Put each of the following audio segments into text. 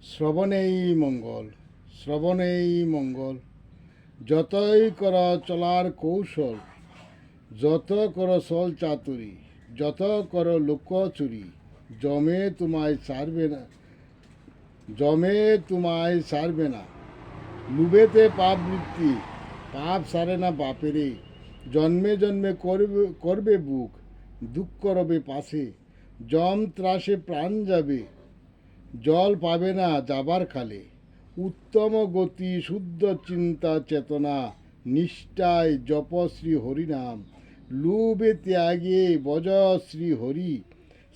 শ্রবণেই মঙ্গল, শ্রবণেই মঙ্গল। যতই কর চলার কৌশল, যত কর সল চাতুরি, যত কর লুকোচুরি, জমে তোমায় ছাড়বে না, জমে তোমায় ছাড়বে না। লুবেতে পাপ বৃত্তি, পাপ সারে না বাপেরে। জন্মে জন্মে করবে করবে বুক, দুঃখ রবে পাশে। জম ত্রাসে প্রাণ যাবে, জল পাবে না যাবার খালে। উত্তম গতি শুদ্ধ চিন্তা চেতনা, নিষ্ঠায় জপ শ্রী হরিনাম। লুবে ত্যাগে বজ শ্রী হরি,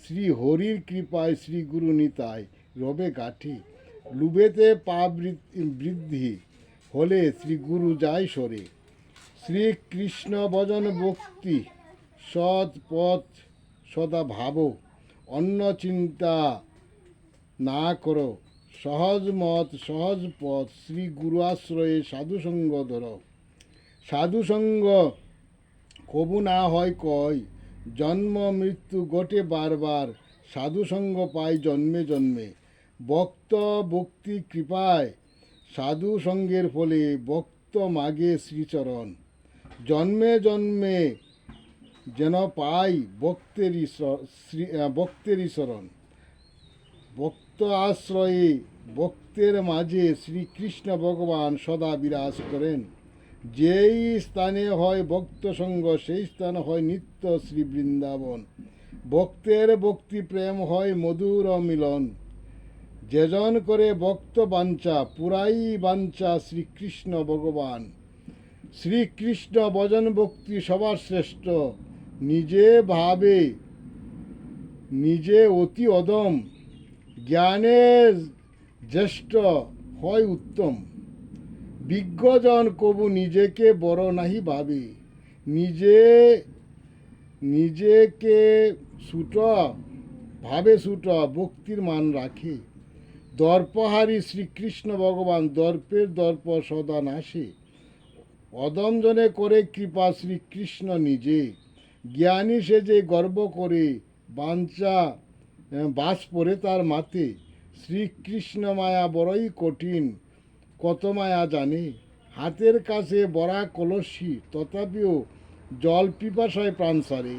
শ্রী হরির কৃপায় শ্রী গুরু নিতায় রবে গাঠি। লুবেতে পাপ বৃদ্ধি হলে শ্রী গুরু যায় সরে। শ্রীকৃষ্ণ ভজন ভক্তি সৎ পথ সদা ভাবো। অন্য চিন্তা না করো, সহজ মত সহজ পথ শ্রী গুরু আশ্রয়ে সাধুসঙ্গ ধরো। সাধুসঙ্গ কবু না হয় কয়, জন্ম মৃত্যু ঘটে বারবার। সাধুসঙ্গ পায় জন্মে জন্মে, ভক্ত ভক্তি কৃপায়। সাধু সঙ্গের ফলে ভক্ত মাগে শ্রীচরণ। জন্মে জন্মে যেন পাই ভক্তেরই শরণ। ভক্ত আশ্রয়ে ভক্তের মাঝে শ্রীকৃষ্ণ ভগবান সদা বিরাজ করেন। যেই স্থানে হয় ভক্ত সঙ্গ, সেই স্থান হয় নিত্য শ্রী বৃন্দাবন। ভক্তের ভক্তি প্রেম হয় মধুর মিলন। যেজন করে ভক্ত বাঞ্ছা, পুরাই বাঞ্ছা শ্রীকৃষ্ণ ভগবান। শ্রীকৃষ্ণ ভজন ভক্তি সবার শ্রেষ্ঠ। নিজে ভাবে নিজে অতি অদম, জ্ঞানের জ্যেষ্ঠ হয় উত্তম। বিজ্ঞজন কবু নিজেকে বড় নাহি ভাবে, নিজেকে ছুট ভাবে ছুট, ভক্তির মান রাখে। দর্পহারী শ্রীকৃষ্ণ ভগবান, দর্পের দর্প সদা নাশে। অদমজনে করে কৃপা শ্রীকৃষ্ণ নিজে, জ্ঞানী সেজে গর্ব করে বাস পড়ে তার মাথে। শ্রীকৃষ্ণ মায়া বড়ই কঠিন, কত মায়া জানে। হাতের কাছে বড়া কলসি, তথাপিও জল পিপাসায় প্রাণ সারে।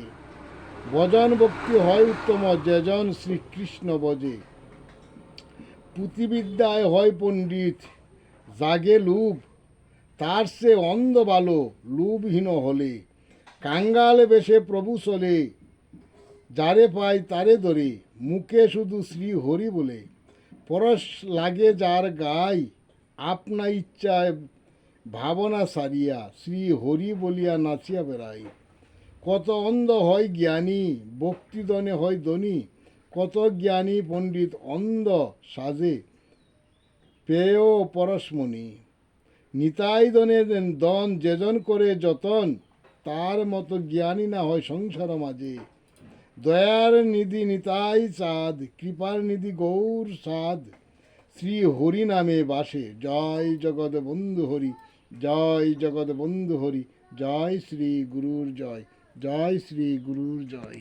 ভজন ভক্তি হয় উত্তম, যেজন শ্রীকৃষ্ণ ভজে। পুঁথিবিদ্যায় হয় পণ্ডিত, জাগে লুভ, তার সে অন্ধ ভালো লোভহীন হলে। কাঙ্গাল বেশে প্রভু চলে, যারে পায় তারে ধরে। মুখে শুধু শ্রী হরি বলে, পরশ লাগে যার গায়। আপনা ইচ্ছায় ভাবনা সারিয়া, শ্রী হরি বলিয়া নাচিয়া বেড়ায়। কত অন্ধ হয় জ্ঞানী, ভক্তিদনে হয় ধনী। কত জ্ঞানী পণ্ডিত অন্ধ সাজে, পেয় পরশমণি। নিতাই দন যেজন করে যতন, তার মতো জ্ঞানী না হয় সংসার মাঝে। দয়ার নিধি নিতাই চাঁদ, কৃপার নিধি গৌর সাদ। শ্রী হরি নামে বাসে, জয় জগৎ বন্ধু হরি, জয় জগৎ বন্ধু হরি। জয় শ্রী গুরুর জয়, জয় শ্রী গুরুর জয়।